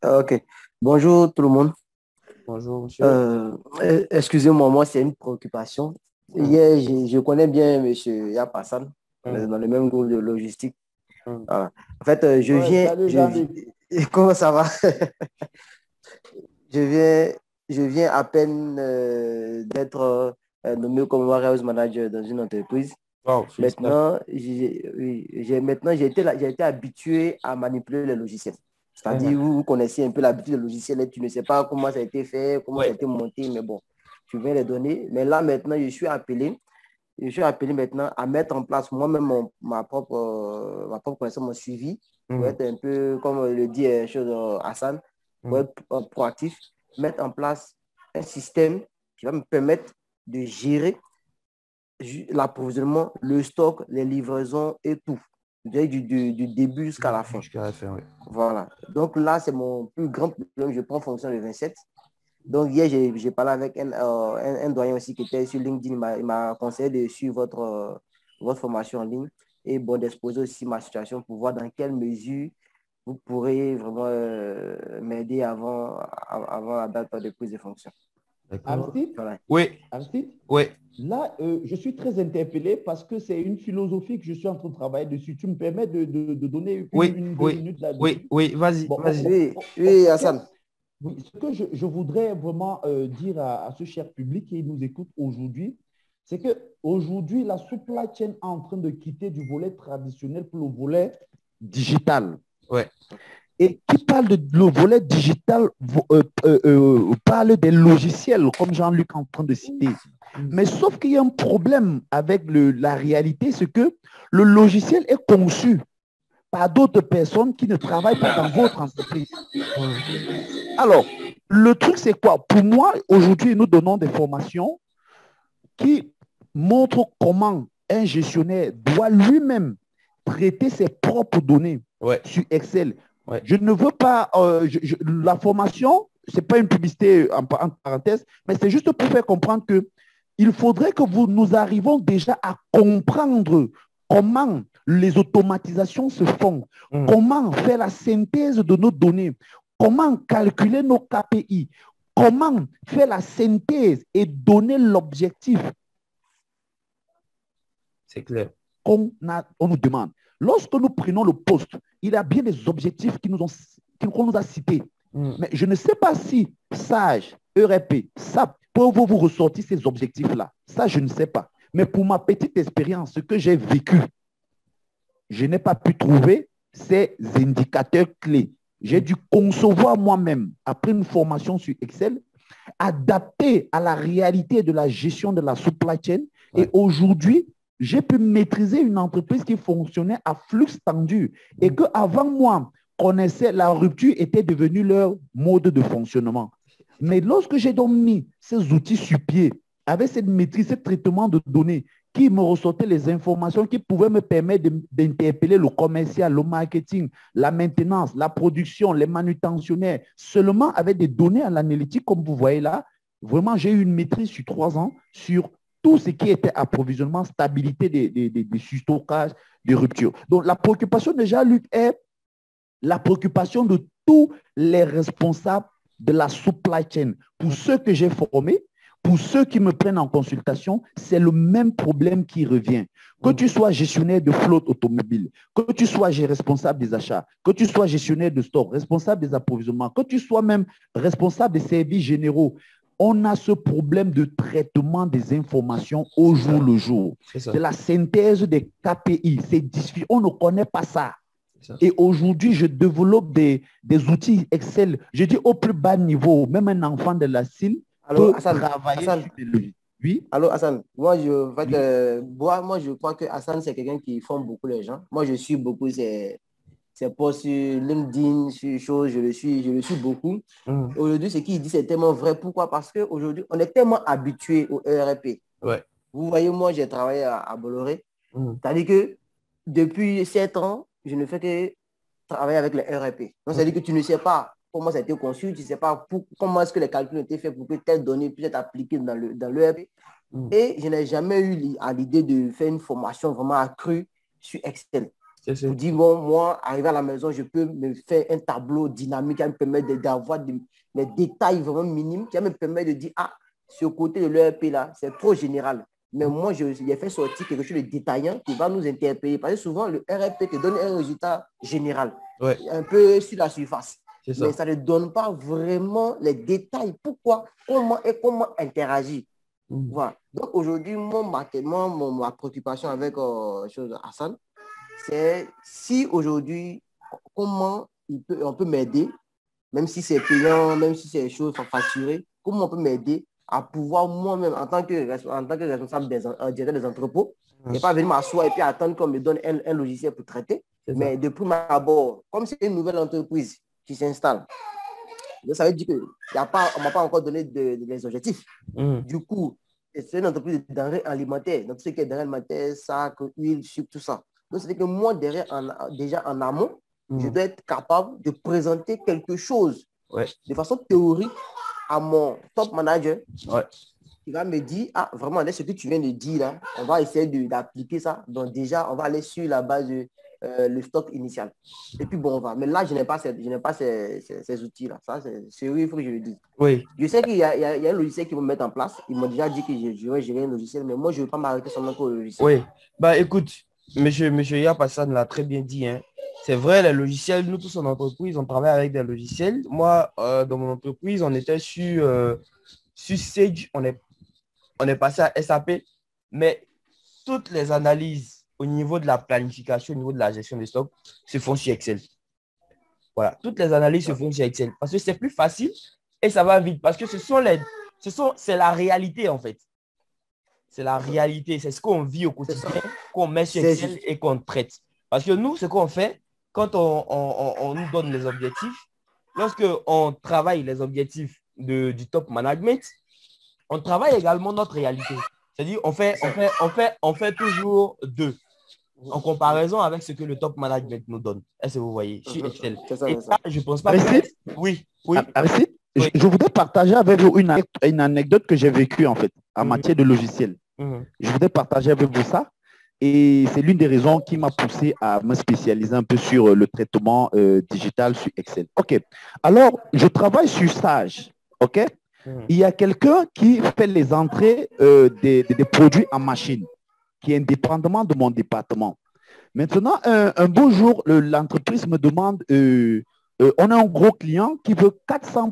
Ok. Bonjour tout le monde. Bonjour, monsieur. Excusez-moi, moi, c'est une préoccupation. Hum, Hier, je connais bien monsieur Yapassan. On est hum, dans le même groupe de logistique. hum. Voilà. En fait, Ouais, salut Jean-Luc. comment ça va? Je viens, je viens à peine d'être nommé comme warehouse manager dans une entreprise. Wow, félicitations. Maintenant, oui, maintenant, j'ai été habitué à manipuler les logiciels. C'est-à-dire, Uhum. vous connaissez un peu l'habitude des logiciels et tu ne sais pas comment ça a été fait, comment ça a Ouais. été monté, mais bon, tu viens les donner. Mais là, maintenant, je suis appelé maintenant à mettre en place moi-même ma propre connaissance, mon suivi, pour Uhum, être un peu, comme le dit Hassan, pour uhum. être proactif, mettre en place un système qui va me permettre de gérer l'approvisionnement, le stock, les livraisons et tout. Du début jusqu'à la fin. Jusqu'à la fin, oui. Voilà. Donc là, c'est mon plus grand problème. Je prends fonction le 27. Donc hier, j'ai parlé avec un doyen aussi qui était sur LinkedIn. Il m'a conseillé de suivre votre formation en ligne et bon, d'exposer aussi ma situation pour voir dans quelle mesure vous pourrez vraiment m'aider avant la date de prise de fonction. D'accord. Aristide, Voilà. Oui, Aristide, oui, là, je suis très interpellé parce que c'est une philosophie que je suis en train de travailler dessus. Tu me permets de donner oui, deux oui, minutes là-dessus? oui, oui, vas-y, Bon, vas-y. Oui, oui, ok. Hassan. Oui, ce que je voudrais vraiment dire à ce cher public qui nous écoute aujourd'hui, c'est que aujourd'hui, la supply chain est en train de quitter du volet traditionnel pour le volet digital. Ouais. Et qui parle de le volet digital parle des logiciels, comme Jean-Luc est en train de citer. Mais sauf qu'il y a un problème avec la réalité, c'est que le logiciel est conçu par d'autres personnes qui ne travaillent pas dans votre entreprise. Alors, le truc, c'est quoi? Pour moi, aujourd'hui, nous donnons des formations qui montrent comment un gestionnaire doit lui-même traiter ses propres données Ouais, sur Excel. ouais. Je ne veux pas, la formation, ce n'est pas une publicité en parenthèse, mais c'est juste pour faire comprendre que il faudrait que nous arrivons déjà à comprendre comment les automatisations se font, Mhm. comment faire la synthèse de nos données, comment calculer nos KPI, comment faire la synthèse et donner l'objectif C'est clair. on nous demande. Lorsque nous prenons le poste, il y a bien des objectifs qu'on nous a cités. Mhm. Mais je ne sais pas si SAGE, ERP, SAP peuvent vous ressortir ces objectifs-là. Ça, je ne sais pas. Mais pour ma petite expérience, ce que j'ai vécu, je n'ai pas pu trouver ces indicateurs clés. J'ai Mhm. dû concevoir moi-même, après une formation sur Excel, adapté à la réalité de la gestion de la supply chain. Et Ouais. aujourd'hui, j'ai pu maîtriser une entreprise qui fonctionnait à flux tendu et Mhm. que avant moi, connaissait la rupture était devenue leur mode de fonctionnement. Mais lorsque j'ai donc mis ces outils sur pied, avec cette maîtrise, ce traitement de données, qui me ressortait les informations qui pouvaient me permettre d'interpeller le commercial, le marketing, la maintenance, la production, les manutentionnaires, seulement avec des données à l'analytique, comme vous voyez là. Vraiment, j'ai eu une maîtrise sur 3 ans sur tout ce qui était approvisionnement, stabilité des stockages, des ruptures. Donc, la préoccupation déjà, Luc, est la préoccupation de tous les responsables de la supply chain. Pour ceux que j'ai formés, pour ceux qui me prennent en consultation, c'est le même problème qui revient. Que Mhm. tu sois gestionnaire de flotte automobile, que tu sois responsable des achats, que tu sois gestionnaire de stock, responsable des approvisionnements, que tu sois même responsable des services généraux, on a ce problème de traitement des informations au C'est jour ça. le jour, C'est de ça. la synthèse des KPI. On ne connaît pas ça. C'est ça. Et aujourd'hui, je développe des outils Excel. Je dis au plus bas niveau, même un enfant de la CIL Allô, peut Hassan. travailler Hassan. sur des logiciels. Oui, Allô, Hassan. oui. Moi, je crois que Hassan, c'est quelqu'un qui forme beaucoup les gens. Moi, je suis beaucoup ses posts sur LinkedIn, sur choses, je le suis beaucoup. Mhm. Aujourd'hui, ce qu'il dit, c'est tellement vrai. Pourquoi? Parce qu'aujourd'hui, on est tellement habitué au ERP. Ouais. Vous voyez, moi, j'ai travaillé à Bolloré. Mhm. C'est-à-dire que depuis 7 ans, je ne fais que travailler avec les ERP. Donc, c'est-à-dire que tu ne sais pas comment ça a été conçu, tu ne sais pas comment est-ce que les calculs ont été faits pour que telle donnée puisse être appliquée dans l'ERP. Mhm. Et je n'ai jamais eu à l'idée de faire une formation vraiment accrue sur Excel. Pour dire, bon, moi, arrivé à la maison, je peux me faire un tableau dynamique qui va me permettre d'avoir des détails vraiment minimes, qui va me permettre de dire, ah, ce côté de l'ERP là, c'est trop général. Mais moi, j'ai fait sortir quelque chose de détaillant qui va nous interpeller. Parce que souvent, le RFP te donne un résultat général, un peu sur la surface. Mais ça ne donne pas vraiment les détails. Pourquoi, comment et comment interagir. Voilà. Donc, aujourd'hui, ma préoccupation avec Hassan, c'est si aujourd'hui, comment on peut m'aider, même si c'est payant, même si c'est des choses facturées, comment on peut m'aider à pouvoir moi-même, en tant que responsable directeur des entrepôts, et pas venir m'asseoir et puis attendre qu'on me donne un logiciel pour traiter. Mais de prime abord, comme c'est une nouvelle entreprise qui s'installe, ça veut dire qu'on ne m'a pas encore donné des objectifs. Du coup, c'est une entreprise de denrées alimentaires. Donc, ce qui est denrées alimentaires, sac, huile, sucre, tout ça. Donc, c'est que moi, déjà en amont, je dois être capable de présenter quelque chose de façon théorique à mon top manager qui va me dire, ah, vraiment, là, ce que tu viens de dire, là, on va essayer d'appliquer ça. Donc, déjà, on va aller sur la base de le stock initial. Et puis, bon, on va. Mais là, je n'ai pas ces outils-là. Ça, c'est oui, il faut que je le dise. Je sais qu'il y a un logiciel qu'ils vont mettre en place. Ils m'ont déjà dit que je vais gérer un logiciel, mais moi, je ne veux pas m'arrêter seulement pour le logiciel. Oui. Bah, écoute, monsieur Yap Hassan l'a très bien dit, hein. C'est vrai, les logiciels, nous tous en entreprise, on travaille avec des logiciels. Moi, dans mon entreprise, on était sur Sage, on est passé à SAP, mais toutes les analyses au niveau de la planification, au niveau de la gestion des stocks, se font sur Excel. Voilà, toutes les analyses se font sur Excel parce que c'est plus facile et ça va vite parce que c'est la réalité en fait. C'est la réalité, c'est ce qu'on vit au quotidien, qu'on met sur Excel et qu'on traite. Parce que nous, ce qu'on fait, quand on nous donne les objectifs, lorsque on travaille les objectifs du top management, on travaille également notre réalité. C'est-à-dire, on fait toujours deux en comparaison avec ce que le top management nous donne. Est-ce que vous voyez? Sur Excel. Et ça, je ne pense pas que... Oui. Aristide, je voudrais partager avec vous une anecdote que j'ai vécue en fait, en matière de logiciel. Je voudrais partager avec vous ça. Et c'est l'une des raisons qui m'a poussé à me spécialiser un peu sur le traitement digital sur Excel. OK. Alors, je travaille sur Sage. OK. Il y a quelqu'un qui fait les entrées des produits en machine, qui est indépendamment de mon département. Maintenant, un beau jour, l'entreprise me demande, on a un gros client qui veut 400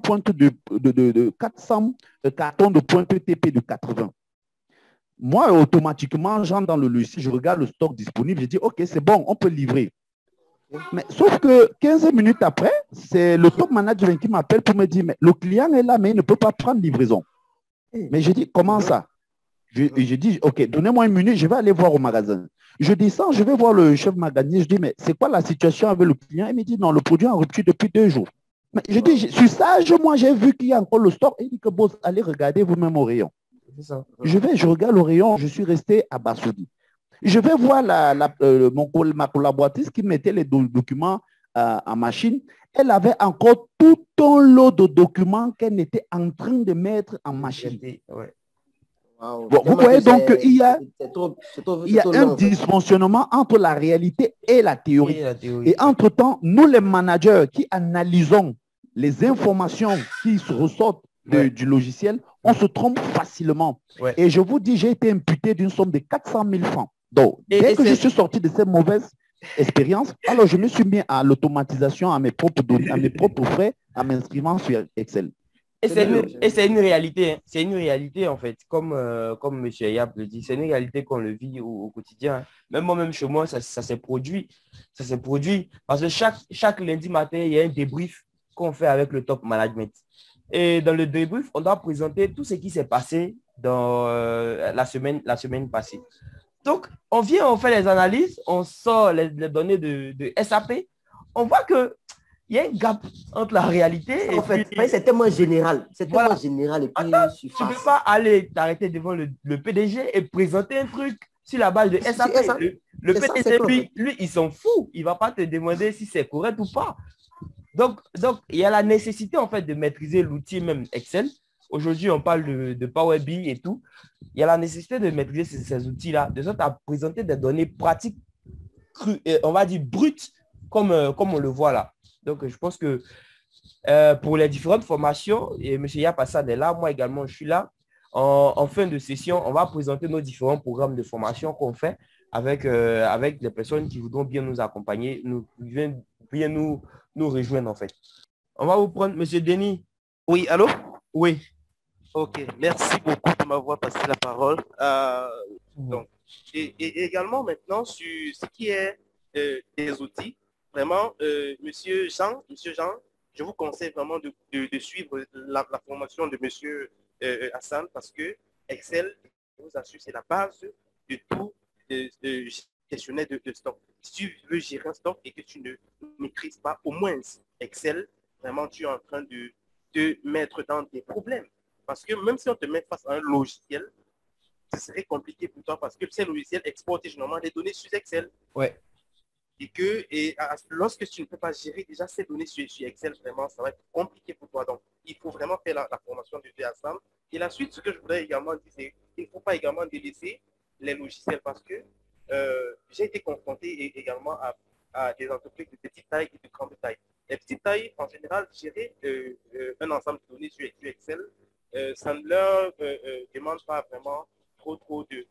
cartons de pointe TP de 80. Moi, automatiquement, j'entre dans le logiciel, je regarde le stock disponible, je dis, OK, c'est bon, on peut livrer. Mais, sauf que 15 minutes après, c'est le top manager qui m'appelle pour me dire, mais le client est là, mais il ne peut pas prendre livraison. Mais je dis, comment ça? Je dis, OK, donnez-moi une minute, je vais aller voir au magasin. Je descends, je vais voir le chef magasinier, je dis, mais c'est quoi la situation avec le client? Il me dit, non, le produit est en rupture depuis 2 jours. Mais je dis, sur ça, moi, j'ai vu qu'il y a encore le stock. Il dit que, boss, allez regarder vous-même au rayon. Je regarde le rayon, je suis resté abasourdi. Je vais voir ma collaboratrice qui mettait les documents en machine. Elle avait encore tout un lot de documents qu'elle était en train de mettre en machine. Wow. Bon, vous voyez donc qu'il y a un dysfonctionnement entre la réalité et la théorie. Et entre-temps, nous les managers qui analysons les informations qui se ressortent du logiciel, on se trompe facilement. Et je vous dis, j'ai été imputé d'une somme de 400 000 francs. Donc, dès que je suis sorti de cette mauvaise expérience, alors je me suis mis à l'automatisation, à mes propres frais, en m'inscrivant sur Excel. Et c'est une réalité. Hein. C'est une réalité, en fait. Comme M. Yap le dit, c'est une réalité qu'on le vit au quotidien. Même moi-même, chez moi, ça s'est produit. Ça s'est produit. Parce que chaque lundi matin, il y a un débrief qu'on fait avec le top management. Et dans le débrief, on doit présenter tout ce qui s'est passé dans la semaine passée. Donc, on vient, on fait les analyses, on sort les données de SAP. On voit que il y a un gap entre la réalité et... En fait, c'est tellement général. C'est tellement général. Et puis, tu ne peux pas aller t'arrêter devant le PDG et présenter un truc sur la base de SAP. Le PDG, lui, il s'en fout. Il ne va pas te demander si c'est correct ou pas. Donc, il y a la nécessité, en fait, de maîtriser l'outil même Excel. Aujourd'hui, on parle de Power BI et tout. Il y a la nécessité de maîtriser ces outils-là, de sorte à présenter des données pratiques on va dire brut, comme on le voit là. Donc, je pense que pour les différentes formations, et M. Yapassad est là, moi également, je suis là. En fin de session, on va présenter nos différents programmes de formation qu'on fait avec les personnes qui voudront bien nous accompagner, bien nous rejoindre en fait. On va vous prendre, M. Denis. Oui, allô? Oui. Ok, merci beaucoup de m'avoir passé la parole. Donc, et également maintenant sur ce qui est des outils, vraiment, Monsieur Jean, je vous conseille vraiment de suivre la formation de Monsieur Hassan parce que Excel, je vous assure, c'est la base de tout gestionnaire de stock. Si tu veux gérer un stock et que tu ne maîtrises pas au moins Excel, vraiment, tu es en train de te mettre dans des problèmes. Parce que même si on te met face à un logiciel, ce serait compliqué pour toi parce que ces logiciels exportent généralement des données sur Excel. Ouais. Et lorsque tu ne peux pas gérer déjà ces données sur Excel, vraiment, ça va être compliqué pour toi. Donc, il faut vraiment faire la formation de VASAM. Et la suite, ce que je voudrais également dire, c'est qu'il ne faut pas également délaisser les logiciels parce que j'ai été confronté également à des entreprises de petite taille et de grande taille. Les petites tailles, en général, gérer un ensemble de données sur Excel, ça ne leur demande pas vraiment trop de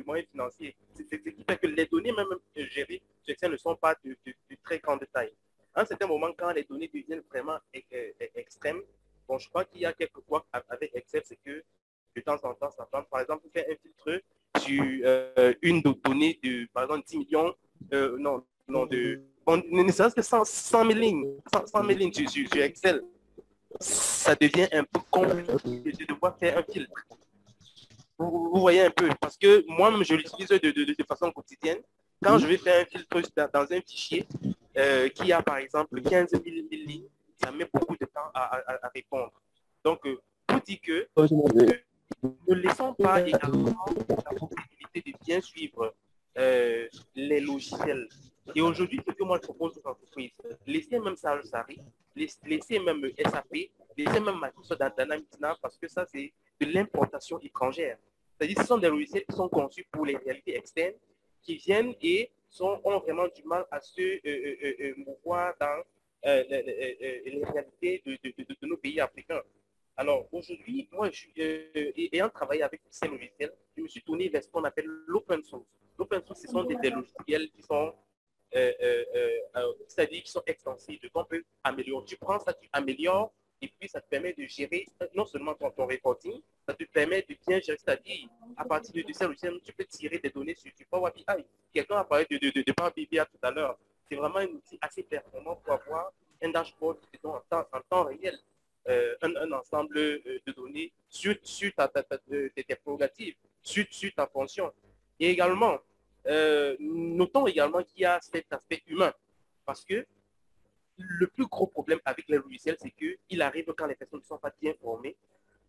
moyens financiers. C'est ce qui fait que les données même gérées sur Excel ne sont pas de très grande taille. À un certain moment, quand les données deviennent vraiment extrêmes, bon, je crois qu'il y a quelque quoi avec Excel, c'est que de temps en temps, ça prend, par exemple, faire un filtre sur une donnée de, par exemple, 10 millions, ne serait-ce que 100 000 lignes, 100 000 lignes sur Excel. Ça devient un peu compliqué de devoir faire un filtre. Vous voyez un peu, parce que moi-même, je l'utilise de façon quotidienne. Quand je vais faire un filtre dans un fichier qui a, par exemple, 15 000 lignes, ça met beaucoup de temps à répondre. Donc, pour dire que ne laissons pas également la possibilité de bien suivre les logiciels. Et aujourd'hui, ce que moi je propose aux entreprises, laissez même Sari, laissez même SAP, laissez même Microsoft Dynamics parce que ça, c'est de l'importation étrangère. C'est-à-dire que ce sont des logiciels qui sont conçus pour les réalités externes, qui viennent et ont vraiment du mal à se mouvoir dans les réalités de nos pays africains. Alors, aujourd'hui, moi, ayant travaillé avec ces logiciels, je me suis tourné vers ce qu'on appelle l'open source. L'open source, ce sont des logiciels qui sont, c'est-à-dire qui sont extensibles, qu'on peut améliorer. Tu prends ça, tu améliores, et puis ça te permet de gérer non seulement ton reporting, ça te permet de bien gérer, c'est-à-dire à partir de ces logiciels, tu peux tirer des données sur du Power BI. Quelqu'un a parlé de Power BI tout à l'heure. C'est vraiment un outil assez performant pour avoir un dashboard en temps réel. Un ensemble de données sur tes prérogatives, sur ta fonction. Et également, notons également qu'il y a cet aspect humain. Parce que le plus gros problème avec les logiciels, c'est qu'il arrive quand les personnes ne sont pas bien formées,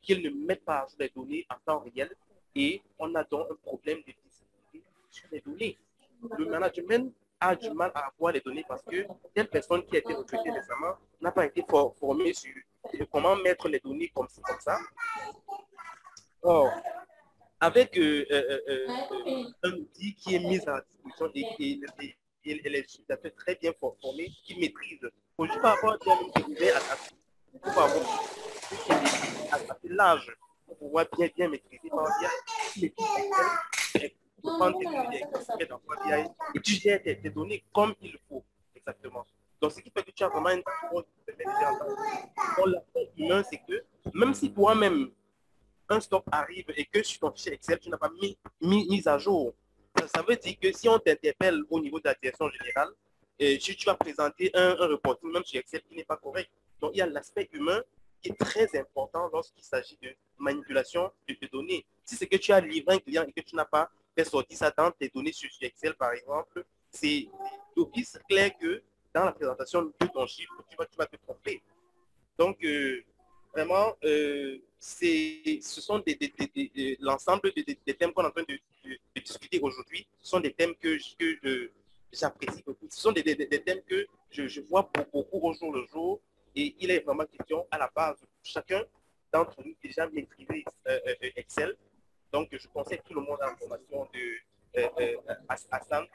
qu'ils ne mettent pas à jour les données en temps réel et on a donc un problème de visibilité sur les données. Le management a du mal à avoir les données parce que telle personne qui a été recrutée récemment n'a pas été formée sur comment mettre les données comme ça. Or, avec un outil qui est mis à disposition et les utilisateurs très bien formés qui maîtrisent. Il faut juste avoir assez large pour pouvoir bien maîtriser par BI. Prendre tes données dans BI et tu gères tes données comme il faut, exactement. Donc, ce qui fait que tu as vraiment une chose de dans l'aspect humain, c'est que même si toi-même, un stock arrive et que sur ton fichier Excel, tu n'as pas mis à jour, ça veut dire que si on t'interpelle au niveau de la direction générale, tu vas présenter un reporting même sur Excel qui n'est pas correct. Donc, il y a l'aspect humain qui est très important lorsqu'il s'agit de manipulation de données. Si c'est que tu as livré un client et que tu n'as pas fait sortir ça dans tes données sur Excel, par exemple, c'est d'office clair que dans la présentation de ton chiffre, tu vas te tromper. Donc, vraiment, ce sont l'ensemble des thèmes qu'on est en train de discuter aujourd'hui. Ce sont des thèmes que j'apprécie beaucoup. Ce sont des thèmes que je vois beaucoup au jour le jour. Et il est vraiment question à la base de chacun d'entre nous déjà maîtriser Excel. Donc, je conseille tout le monde à la formation Hassan,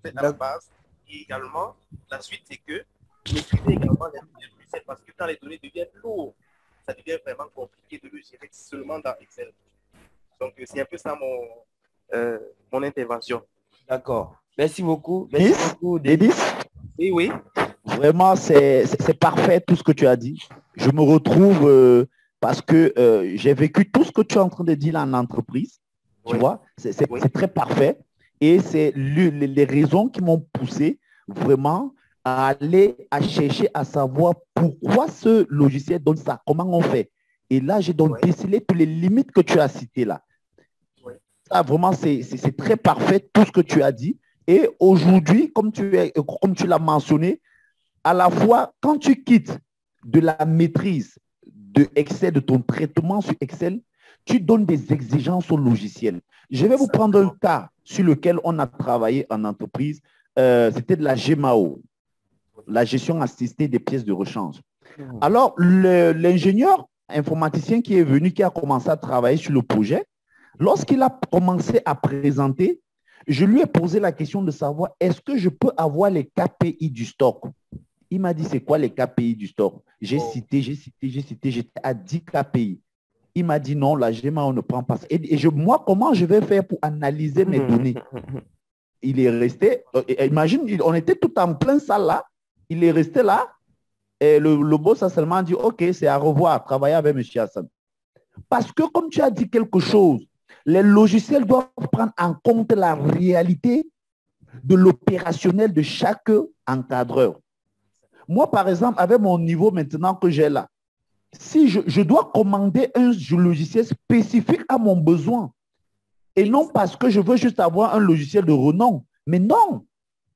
c'est à la base. Et également, la suite, c'est que maîtriser également les logiciels parce que quand les données deviennent lourdes, ça devient vraiment compliqué de le gérer seulement dans Excel. Donc, c'est un peu ça mon intervention. D'accord. Merci beaucoup. Merci beaucoup, Denis. Oui, oui. Vraiment, c'est parfait tout ce que tu as dit. Je me retrouve parce que j'ai vécu tout ce que tu es en train de dire là en entreprise. Tu vois, c'est très parfait. Et c'est les raisons qui m'ont poussé vraiment à aller à chercher à savoir pourquoi ce logiciel donne ça, comment on fait. Et là, j'ai donc décelé toutes les limites que tu as citées là. Ça, vraiment, c'est très parfait tout ce que tu as dit. Et aujourd'hui, comme tu l'as mentionné, à la fois, quand tu quittes de la maîtrise de Excel, de ton traitement sur Excel, tu donnes des exigences au logiciel. Je vais vous prendre un cas sur lequel on a travaillé en entreprise. C'était de la GMAO, la gestion assistée des pièces de rechange. Alors, l'ingénieur informaticien qui est venu, qui a commencé à travailler sur le projet, lorsqu'il a commencé à présenter, je lui ai posé la question de savoir est-ce que je peux avoir les KPI du stock? Il m'a dit, c'est quoi les KPI du stock? J'ai cité, j'étais à 10 KPI. Il m'a dit, non, la GMA, on ne prend pas ça. Et moi, comment je vais faire pour analyser mes données? Il est resté, imagine, on était tout en plein salle là, il est resté là, et le boss a seulement dit, OK, c'est à revoir, travailler avec M. Hassan. Parce que comme tu as dit quelque chose, les logiciels doivent prendre en compte la réalité de l'opérationnel de chaque encadreur. Moi, par exemple, avec mon niveau maintenant que j'ai là, si je dois commander un logiciel spécifique à mon besoin, et non parce que je veux juste avoir un logiciel de renom, mais non.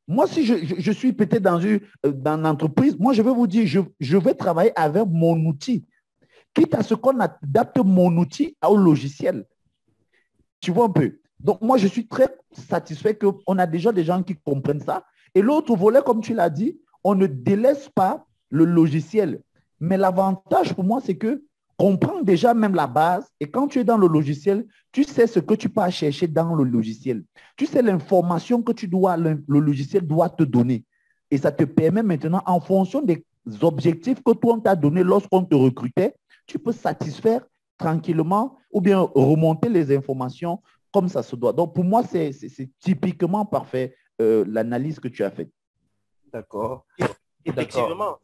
Moi, si je suis peut-être dans une entreprise, moi, je vais vous dire, je vais travailler avec mon outil, quitte à ce qu'on adapte mon outil au logiciel. Tu vois un peu. Donc, moi, je suis très satisfait qu'on a déjà des gens qui comprennent ça. Et l'autre volet, comme tu l'as dit, on ne délaisse pas le logiciel. Mais l'avantage pour moi, c'est que comprendre déjà même la base. Et quand tu es dans le logiciel, tu sais ce que tu peux chercher dans le logiciel. Tu sais l'information que le logiciel doit te donner. Et ça te permet maintenant, en fonction des objectifs que toi, on t'a donné lorsqu'on te recrutait, tu peux satisfaire tranquillement ou bien remonter les informations comme ça se doit. Donc, pour moi, c'est typiquement parfait l'analyse que tu as faite. D'accord. Effectivement,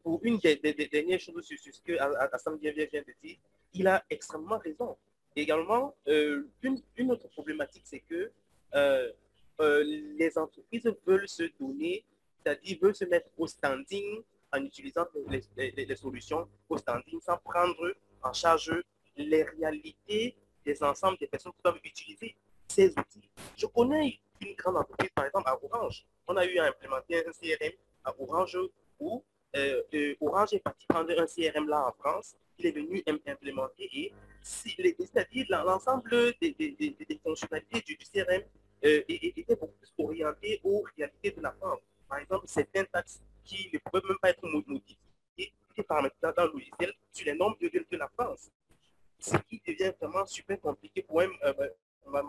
pour une des dernières choses sur ce que Hassan vient de dire, il a extrêmement raison. Également, une autre problématique, c'est que les entreprises veulent se donner, c'est-à-dire veulent se mettre au standing en utilisant les solutions au standing sans prendre en charge les réalités des ensembles des personnes qui doivent utiliser ces outils. Je connais une grande entreprise, par exemple, à Orange. On a eu à implémenter un CRM à Orange où Orange est parti prendre un CRM là en France. Il est venu implémenter et c'est-à-dire l'ensemble des fonctionnalités du CRM étaient beaucoup plus orientées aux réalités de la France. Par exemple, certaines taxes qui ne pouvaient même pas être modifiées étaient paramétrées dans le logiciel sur les normes de la France. Ce qui devient vraiment super compliqué pour un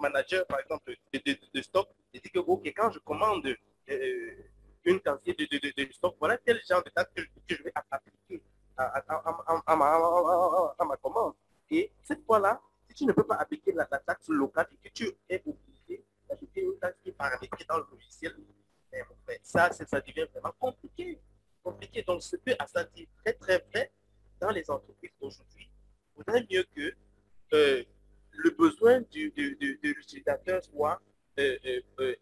manager, par exemple, de stock, de dire que OK, quand je commande une quantité de stock, voilà tel genre de taxe que je vais appliquer à ma commande. Et cette fois-là, si tu ne peux pas appliquer la taxe locale et que tu es obligé d'appliquer une taxe qui est paramétrée dans le logiciel, ça devient vraiment compliqué. Donc, ce que Assa dit très, très vrai dans les entreprises aujourd'hui, il faudrait mieux que le besoin de l'utilisateur soit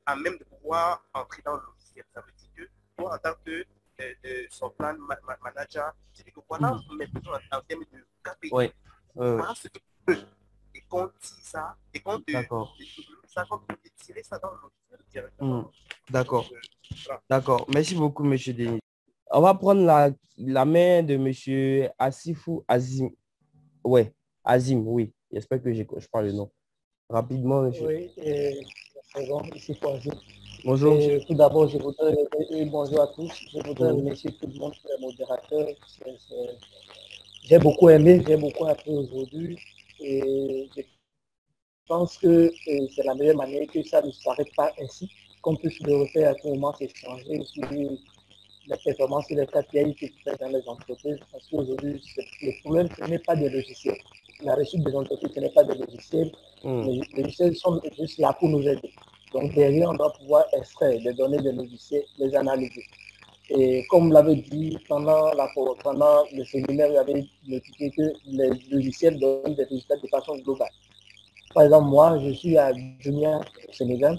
à même de pouvoir entrer dans le logiciel. Ça veut dire que toi, en tant que son plan manager, tu dis que voilà mes besoins en termes de KPI. Voilà ce que tu peux. Et qu'on tire ça, et qu'on te tirer ça dans le logiciel directement. D'accord. D'accord. Merci beaucoup, M. Denis. On va prendre la main de M. Asifou Azim. Ouais, Azim, oui. J'espère que je parle le nom. Rapidement, monsieur. Oui, bon, ici Azim. Bonjour. Tout d'abord, bonjour à tous. Je voudrais remercier tout le monde, les modérateurs. J'ai beaucoup aimé, j'ai beaucoup appris aujourd'hui. Et pense que c'est la meilleure manière que ça ne s'arrête pas ainsi, qu'on puisse le refaire à tout moment, s'échanger sur les performances et les KPI qui se fait dans les entreprises. Parce qu'aujourd'hui, le problème, ce n'est pas des logiciels. La réussite des entreprises, ce n'est pas des logiciels. Les logiciels sont juste là pour nous aider. Donc derrière, on doit pouvoir extraire des données des logiciels, les analyser. Et comme vous l'avez dit, pendant le séminaire, vous avez notifié que les logiciels donnent des résultats de façon globale. Par exemple, moi, je suis à Jumia, au Sénégal,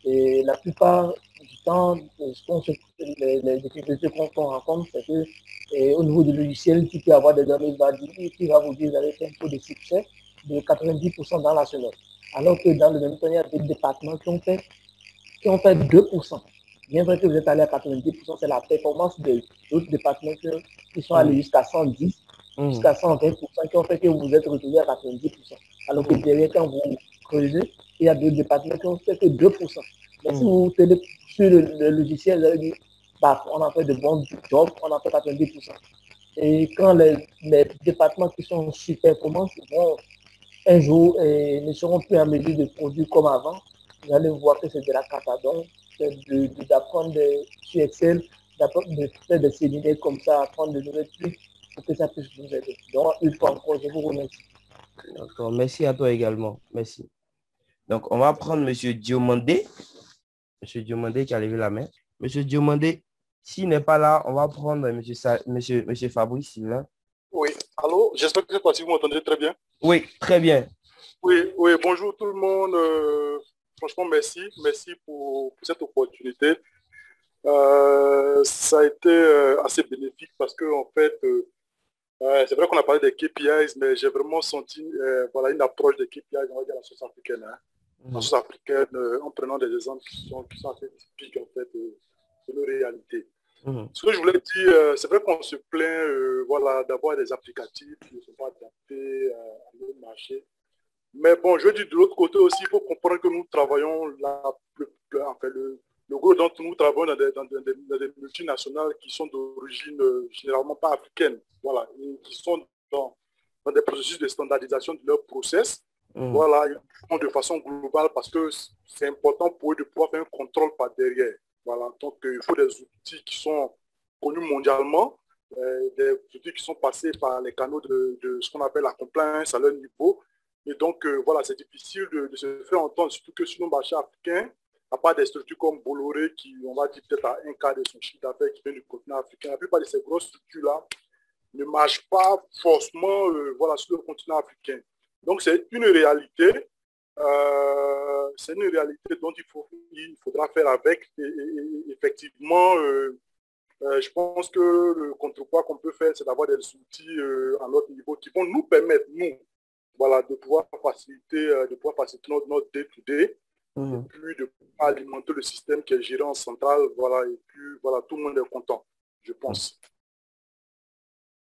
et la plupart du temps, les difficultés qu'on rencontre, c'est que au niveau du logiciel, tu peux avoir des données, qui va vous dire vous avez fait un taux de succès de 90% dans la semaine. Alors que dans le même temps, il y a des départements qui ont fait 2%. Bien vrai que vous êtes allé à 90%, c'est la performance d'autres départements qui sont allés jusqu'à 110, jusqu'à 120%, qui ont fait que vous vous êtes retrouvé à 90%. Alors que derrière, quand vous creusez, il y a d'autres départements qui ont fait que 2%. Mais si vous tenez sur le logiciel, vous allez dire, bah, on a fait de bons jobs, on a fait 90%. Et quand les départements qui sont sur performance vont un jour ne seront plus en mesure de produire comme avant, vous allez voir que c'est de la cata. Donc, c'est d'apprendre sur Excel, de faire des séminaires comme ça, apprendre de nouvelles trucs pour que ça puisse vous aider. Donc, une fois encore, je vous remercie. D'accord, merci à toi également. Merci. Donc, on va prendre M. Diomandé. M. Diomandé qui a levé la main. M. Diomandé, s'il n'est pas là, on va prendre M. Fabrice Sylvain. Oui, allô, j'espère que cette fois-ci vous m'entendez très bien. Oui, très bien. Oui, bonjour tout le monde. Franchement, merci pour cette opportunité. Ça a été assez bénéfique parce que en fait, c'est vrai qu'on a parlé des KPIs, mais j'ai vraiment senti voilà, une approche des KPIs on va dire, la sauce africaine. Hein. La sauce africaine, en prenant des exemples qui sont assez typiques en fait, de nos réalités. Ce que je voulais dire, c'est vrai qu'on se plaint voilà, d'avoir des applicatifs qui ne sont pas adaptés à notre marché. Mais bon, je veux dire de l'autre côté aussi, il faut comprendre que nous travaillons le gros d'entre nous travaillons dans des multinationales qui sont d'origine généralement pas africaine, voilà, et qui sont dans des processus de standardisation de leurs process. Voilà, ils font de façon globale parce que c'est important pour eux de pouvoir faire un contrôle par derrière. Voilà, donc il faut des outils qui sont connus mondialement, des outils qui sont passés par les canaux de ce qu'on appelle la compliance à leur niveau. Et donc, voilà, c'est difficile de se faire entendre, surtout que sur nos marchés africains, à part des structures comme Bolloré, qui, on va dire, peut-être à un quart de son chiffre d'affaires qui vient du continent africain, la plupart de ces grosses structures-là ne marchent pas forcément voilà, sur le continent africain. Donc, c'est une réalité dont il faudra faire avec. Et effectivement, je pense que le contrepoids qu'on peut faire, c'est d'avoir des outils à notre niveau qui vont nous permettre, nous, voilà, de pouvoir faciliter notre day-to-day, et puis de pouvoir alimenter le système qui est géré en centrale, voilà, et puis voilà, tout le monde est content, je pense.